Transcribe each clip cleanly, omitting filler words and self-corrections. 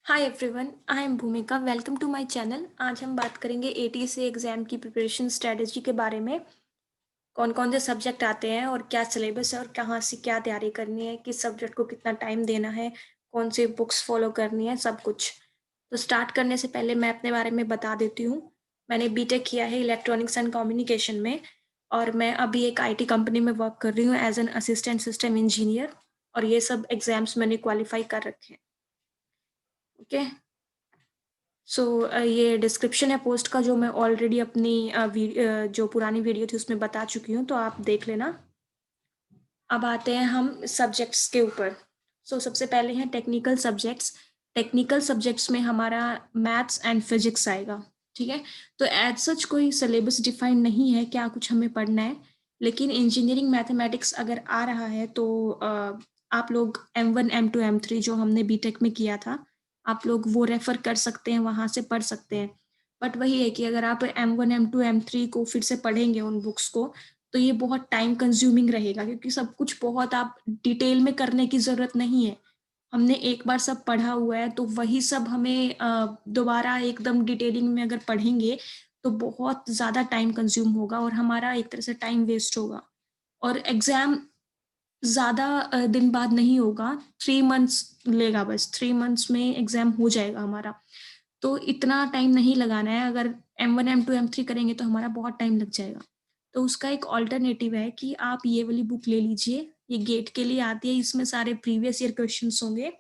Hi everyone, I am Bhumika. Welcome to my channel. आज हम बात करेंगे एटीएस एग्ज़ाम की प्रिपरेशन स्ट्रेटजी के बारे में। कौन कौन से सब्जेक्ट आते हैं और क्या सिलेबस है और कहाँ से क्या तैयारी करनी है, किस सब्जेक्ट को कितना टाइम देना है, कौन से बुक्स फॉलो करनी है, सब कुछ। तो स्टार्ट करने से पहले मैं अपने बारे में बता देती हूँ। मैंने बीटेक किया है इलेक्ट्रॉनिक्स एंड कम्युनिकेशन में और मैं अभी एक आईटी कंपनी में वर्क कर रही हूँ as an assistant system engineer. और ये सब एग्ज़ाम्स मैंने क्वालिफाई कर रखे हैं। ओके। सो ये डिस्क्रिप्शन है पोस्ट का, जो मैं ऑलरेडी अपनी जो पुरानी वीडियो थी उसमें बता चुकी हूँ, तो आप देख लेना। अब आते हैं हम सब्जेक्ट्स के ऊपर। सबसे पहले हैं टेक्निकल सब्जेक्ट्स। टेक्निकल सब्जेक्ट्स में हमारा मैथ्स एंड फिजिक्स आएगा। ठीक है। तो एज सच कोई सिलेबस डिफाइंड नहीं है क्या कुछ हमें पढ़ना है, लेकिन इंजीनियरिंग मैथमेटिक्स अगर आ रहा है तो आप लोग M1 M2 M3 जो हमने बीटेक में किया था, आप लोग वो रेफर कर सकते हैं, वहाँ से पढ़ सकते हैं। बट वही है कि अगर आप M1 M2 M3 को फिर से पढ़ेंगे उन बुक्स को, तो ये बहुत टाइम कंज्यूमिंग रहेगा, क्योंकि सब कुछ बहुत आप डिटेल में करने की ज़रूरत नहीं है। हमने एक बार सब पढ़ा हुआ है, तो वही सब हमें दोबारा एकदम डिटेलिंग में अगर पढ़ेंगे, तो बहुत ज़्यादा टाइम कंज्यूम होगा और हमारा एक तरह से टाइम वेस्ट होगा। और एग्ज़ाम ज़्यादा दिन बाद नहीं होगा, 3 मंथ्स लेगा बस, 3 मंथ्स में एग्ज़ाम हो जाएगा हमारा। तो इतना टाइम नहीं लगाना है, अगर M1 M2 M3 करेंगे तो हमारा बहुत टाइम लग जाएगा। तो उसका एक अल्टरनेटिव है कि आप ये वाली बुक ले लीजिए, ये गेट के लिए आती है, इसमें सारे प्रीवियस ईयर क्वेश्चंस होंगे,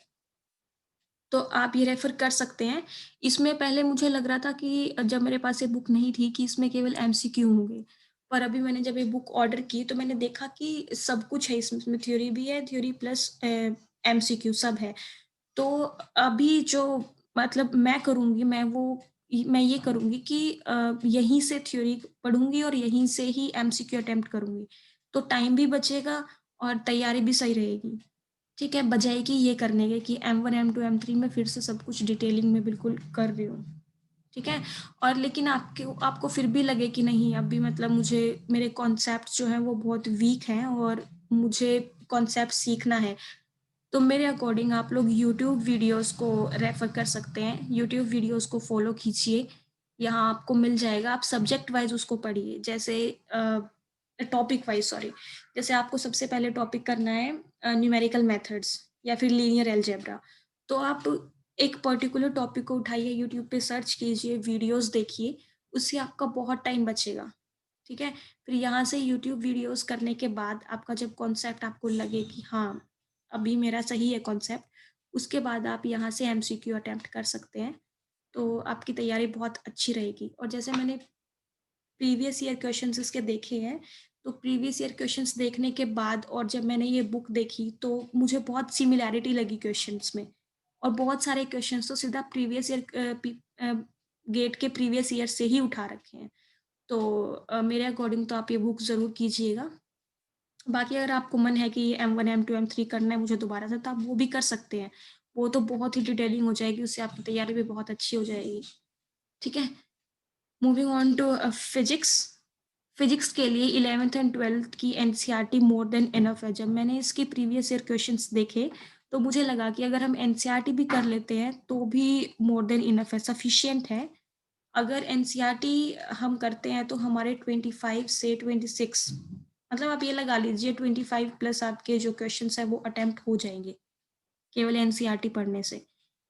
तो आप ये रेफ़र कर सकते हैं। इसमें पहले मुझे लग रहा था कि जब मेरे पास ये बुक नहीं थी कि इसमें केवल एमसीक्यू होंगे, पर अभी मैंने जब ये बुक ऑर्डर की तो मैंने देखा कि सब कुछ है इसमें, थ्योरी भी है, थ्योरी प्लस एमसीक्यू सब है। तो अभी जो मतलब मैं करूँगी, मैं ये करूँगी कि यहीं से थ्योरी पढ़ूँगी और यहीं से ही एमसीक्यू अटेम्प्ट करूँगी। तो टाइम भी बचेगा और तैयारी भी सही रहेगी। ठीक है, बजाए कि ये करने के कि M1 M2 M3 में फिर से सब कुछ डिटेलिंग में बिल्कुल कर रही हूँ। ठीक है? और लेकिन आपको फिर भी लगे कि नहीं, अभी मतलब मुझे मेरे कॉन्सेप्ट जो हैं वो बहुत वीक हैं और मुझे कॉन्सेप्ट सीखना है। तो मेरे अकॉर्डिंग आप लोग यूट्यूब वीडियोस को रेफ़र कर सकते हैं। यूट्यूब वीडियोस को फ़ॉलो कीजिए, यहाँ आपको मिल जाएगा। आप सब्जेक्ट वाइज़ उसको पढ़िए, जैसे टॉपिक वाइज़ सॉरी। जैसे आपको सबसे पहले टॉपिक करना है न्यूमेरिकल मेथड्स या फिर लीनियर अलजेब्रा। तो आप एक पर्टिकुलर टॉपिक को उठाइए, यूट्यूब पे सर्च कीजिए, वीडियोस देखिए, उससे आपका बहुत टाइम बचेगा। ठीक है? फिर यहाँ से यूट्यूब वीडियोस करने के बाद आपका जब कॉन्सेप्ट आपको लगे कि हाँ, अभी मेरा सही है कॉन्सेप्ट, उसके बाद आप यहाँ से एमसीक्यू अटेम्प्ट कर सकते हैं। तो आपकी तैयारी बहुत अच्छी रहेगी। और जैसे मैंने प्रीवियस ईयर क्वेश्चंस इसके देखे हैं, तो प्रीवियस ईयर क्वेश्चंस देखने के बाद और जब मैंने ये बुक देखी, तो मुझे बहुत सिमिलैरिटी लगी क्वेश्चंस में। और बहुत सारे क्वेश्चंस तो सीधा प्रीवियस ईयर गेट के प्रीवियस ईयर से ही उठा रखे हैं। तो मेरे अकॉर्डिंग तो आप ये बुक ज़रूर कीजिएगा। बाकी अगर आपको मन है कि M1 M2 M3 करना है मुझे दोबारा से, तो आप वो भी कर सकते हैं। वो तो बहुत ही डिटेलिंग हो जाएगी, उससे आपकी तैयारी भी बहुत अच्छी हो जाएगी। ठीक है? Moving on to physics. Physics के लिए 11th एंड 12th की एनसीईआरटी मोर देन इनफ है। जब मैंने इसके प्रीवियस ईयर क्वेश्चंस देखे, तो मुझे लगा कि अगर हम एनसीईआरटी भी कर लेते हैं, तो भी मोर देन इनफ है, सफिशिएंट है। अगर एनसीईआरटी हम करते हैं, तो हमारे 25 से 26, मतलब आप ये लगा लीजिए 25 प्लस आपके जो क्वेश्चंस हैं, वो अटेम्प्ट हो जाएँगे, केवल एनसीईआरटी पढ़ने से।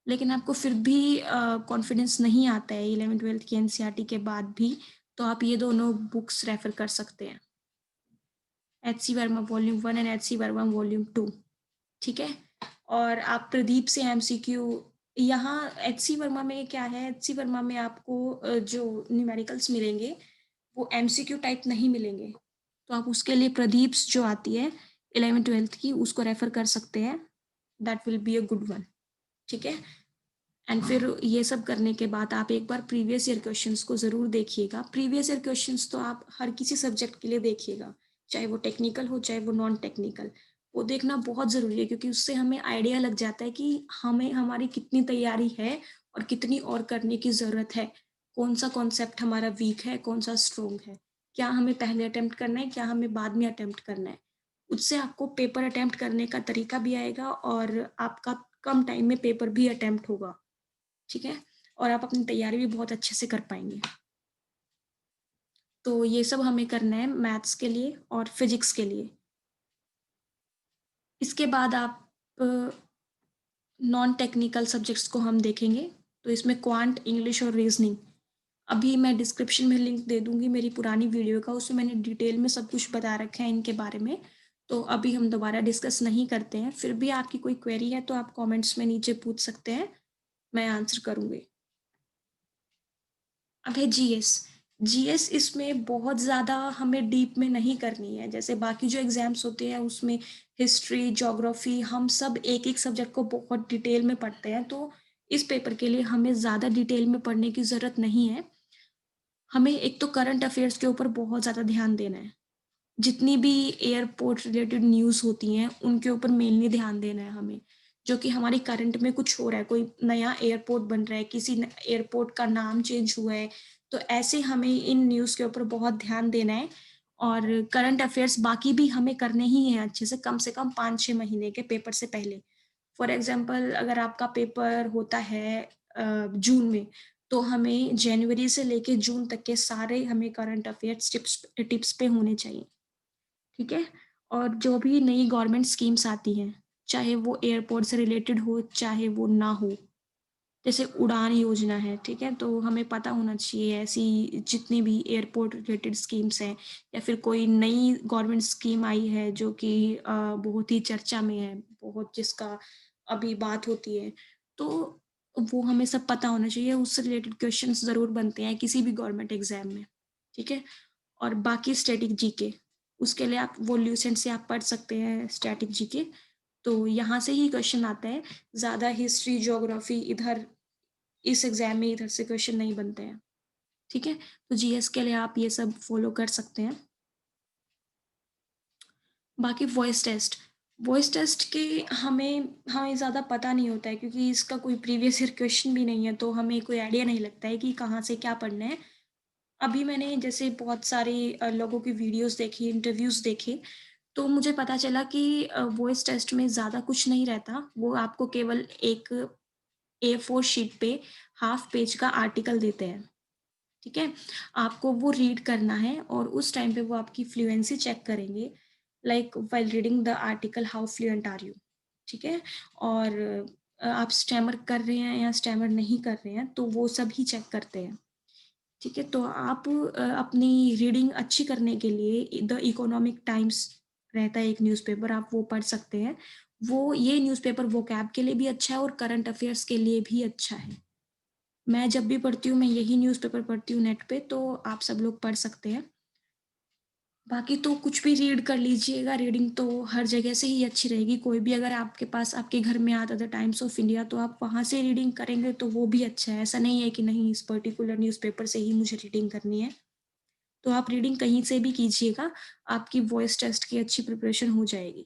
लेकिन आपको फिर भी कॉन्फिडेंस नहीं आता है 11th-12th की एनसीईआरटी के बाद भी, तो आप ये दोनों बुक्स रेफ़र कर सकते हैं। HC Verma volume 1 and HC Verma volume 2। ठीक है? और आप प्रदीप से एमसीक्यू, यहाँ एचसी वर्मा में क्या है, एचसी वर्मा में आपको जो न्यूमेरिकल्स मिलेंगे, वो एमसीक्यू टाइप नहीं मिलेंगे। तो आप उसके लिए प्रदीप्स जो आती है 11th-12th की, उसको रेफ़र कर सकते हैं। That will be a good one. ठीक है? एंड फिर ये सब करने के बाद आप एक बार प्रीवियस ईयर क्वेश्चंस को ज़रूर देखिएगा। प्रीवियस ईयर क्वेश्चंस तो आप हर किसी सब्जेक्ट के लिए देखिएगा, चाहे वो टेक्निकल हो, चाहे वो नॉन टेक्निकल। वो देखना बहुत ज़रूरी है, क्योंकि उससे हमें आइडिया लग जाता है कि हमें हमारी कितनी तैयारी है और कितनी और करने की ज़रूरत है। कौन-सा कॉन्सेप्ट हमारा वीक है, कौन-सा स्ट्रॉन्ग है। क्या हमें पहले अटेम्प्ट करना है, क्या हमें बाद में अटेम्प्ट करना है। उससे आपको पेपर अटेम्प्ट करने का तरीका भी आएगा और आपका कम टाइम में पेपर भी अटेम्प्ट होगा। ठीक है? और आप अपनी तैयारी भी बहुत अच्छे से कर पाएँगे। तो ये सब हमें करना है मैथ्स के लिए और फिज़िक्स के लिए। इसके बाद आप नॉन टेक्निकल सब्जेक्ट्स को हम देखेंगे, तो इसमें क्वांट, इंग्लिश और रीज़निंग। अभी मैं डिस्क्रिप्शन में लिंक दे दूँगी मेरी पुरानी वीडियो का, उसमें मैंने डिटेल में सब कुछ बता रखा है इनके बारे में, तो अभी हम दोबारा डिस्कस नहीं करते हैं। फिर भी आपकी कोई क्वेरी है तो आप कमेंट्स में नीचे पूछ सकते हैं, मैं आंसर करूँगी। अब है जीएस। जीएस इसमें बहुत ज़्यादा हमें डीप में नहीं करनी है, जैसे बाकी जो एग्ज़ाम्स होते हैं उसमें हिस्ट्री, ज्योग्राफ़ी हम सब एक-एक सब्जेक्ट को बहुत डिटेल में पढ़ते हैं, तो इस पेपर के लिए हमें ज़्यादा डिटेल में पढ़ने की ज़रूरत नहीं है। हमें एक तो करंट अफ़ेयर्स के ऊपर बहुत ज़्यादा ध्यान देना है। जितनी भी एयरपोर्ट रिलेटेड न्यूज़ होती हैं, उनके ऊपर मेनली ध्यान देना है हमें। जो कि हमारी करंट में कुछ हो रहा है, कोई नया एयरपोर्ट बन रहा है, किसी न एयरपोर्ट का नाम चेंज हुआ है, तो ऐसे हमें इन न्यूज़ के ऊपर बहुत ध्यान देना है। और करंट अफ़ेयर्स बाकी भी हमें करने ही हैं अच्छे से कम 5-6 महीने के पेपर से पहले। फॉर एग्ज़ाम्पल अगर आपका पेपर होता है जून में, तो हमें जनवरी से लेके जून तक के सारे हमें करंट अफ़ेयर्स टिप्स टिप्स पे होने चाहिए। ठीक है? और जो भी नई गवर्नमेंट स्कीम्स आती हैं, चाहे वो एयरपोर्ट से रिलेटेड हो, चाहे वो ना हो, जैसे उड़ान योजना है, ठीक है? तो हमें पता होना चाहिए ऐसी जितनी भी एयरपोर्ट रिलेटेड स्कीम्स हैं या फिर कोई नई गवर्नमेंट स्कीम आई है जो कि बहुत ही चर्चा में है, बहुत जिसका अभी बात होती है, तो वो हमें सब पता होना चाहिए, उससे रिलेटेड क्वेश्चंस ज़रूर बनते हैं किसी भी गवर्नमेंट एग्ज़ाम में, ठीक है? और बाकी स्टैटिक जीके, उसके लिए आप वो ल्यूसेंट से आप पढ़ सकते हैं स्टैटिक जीके, तो यहाँ से ही क्वेश्चन आता है, ज़्यादा हिस्ट्री, ज्योग्राफ़ी इधर इस एग्ज़ाम में इधर से क्वेश्चन नहीं बनते हैं, ठीक है? तो जीएस के लिए आप ये सब फ़ॉलो कर सकते हैं। बाकी वॉइस टेस्ट के हमें हमें ज़्यादा पता नहीं होता है क्योंकि इसका कोई प्रीवियस ईयर क्वेश्चन भी नहीं है, तो हमें कोई आइडिया नहीं लगता है कि कहाँ से क्या पढ़ना है। अभी मैंने जैसे बहुत सारे लोगों की वीडियोज़ देखी, इंटरव्यूज़ देखे, तो मुझे पता चला कि वॉइस टेस्ट में ज़्यादा कुछ नहीं रहता, वो आपको केवल एक ए4 शीट पे हाफ़ पेज का आर्टिकल देते हैं, ठीक है? आपको वो रीड करना है और उस टाइम पे वो आपकी फ्लुएंसी चेक करेंगे, like while reading the article how fluent are you? ठीक है? और आप स्टैमर कर रहे हैं या स्टैमर नहीं कर रहे हैं, तो वो सब ही चेक करते हैं। ठीक है, तो आप अपनी रीडिंग अच्छी करने के लिए द इकोनॉमिक टाइम्स रहता है एक न्यूज़पेपर, आप वो पढ़ सकते हैं। वो ये न्यूज़पेपर वोकैब के लिए भी अच्छा है और करंट अफ़ेयर्स के लिए भी अच्छा है। मैं जब भी पढ़ती हूँ, मैं यही न्यूज़पेपर पढ़ती हूँ नेट पे, तो आप सब लोग पढ़ सकते हैं। बाकी तो कुछ भी रीड कर लीजिएगा, रीडिंग तो हर जगह से ही अच्छी रहेगी। कोई भी अगर आपके पास आपके घर में आता द टाइम्स ऑफ इंडिया तो आप वहाँ से रीडिंग करेंगे तो वो भी अच्छा है। ऐसा नहीं है कि नहीं इस पर्टिकुलर न्यूज़पेपर से ही मुझे रीडिंग करनी है। तो आप रीडिंग कहीं से भी कीजिएगा, आपकी वॉइस टेस्ट की अच्छी प्रिपरेशन हो जाएगी,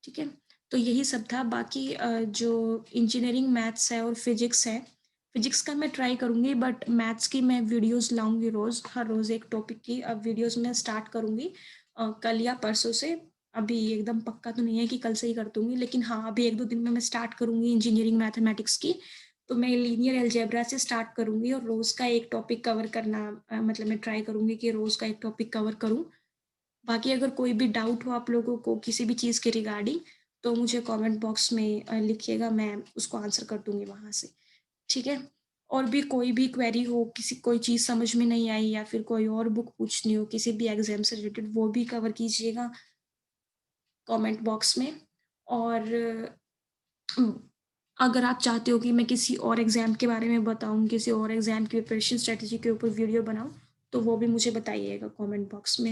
ठीक है? तो यही सब था, बाकी जो इंजीनियरिंग मैथ्स है और फिज़िक्स है, फिज़िक्स का मैं ट्राई करूँगी बट मैथ्स की मैं वीडियोज़ लाऊँगी रोज़, हर रोज़ एक टॉपिक की अब वीडियोज़ मैं स्टार्ट करूँगी कल या परसों से। अभी एकदम पक्का तो नहीं है कि कल से ही कर दूँगी, लेकिन हाँ, अभी 1-2 दिन में मैं स्टार्ट करूँगी इंजीनियरिंग मैथमेटिक्स की। तो मैं लीनियर अलजेब्रा से स्टार्ट करूँगी और रोज़ का एक टॉपिक कवर करना मतलब मैं ट्राई करूँगी कि रोज़ का एक टॉपिक कवर करूँ। बाकी अगर कोई भी डाउट हो आप लोगों को किसी भी चीज़ के रिगार्डिंग, तो मुझे कमेंट बॉक्स में लिखिएगा, मैं उसको आंसर कर दूँगी वहाँ से, ठीक है? और भी कोई भी क्वेरी हो, किसी कोई चीज़ समझ में नहीं आई या फिर कोई और बुक पूछनी हो, किसी भी एग्ज़ाम से रिलेटेड, वो भी कवर कीजिएगा कमेंट बॉक्स में। और उम, अगर आप चाहते हो कि मैं किसी और एग्ज़ाम के बारे में बताऊँ, किसी और एग्ज़ाम की प्रिपरेशन स्ट्रैटेजी के ऊपर वीडियो बनाऊँ, तो वो भी मुझे बताइएगा कमेंट बॉक्स में।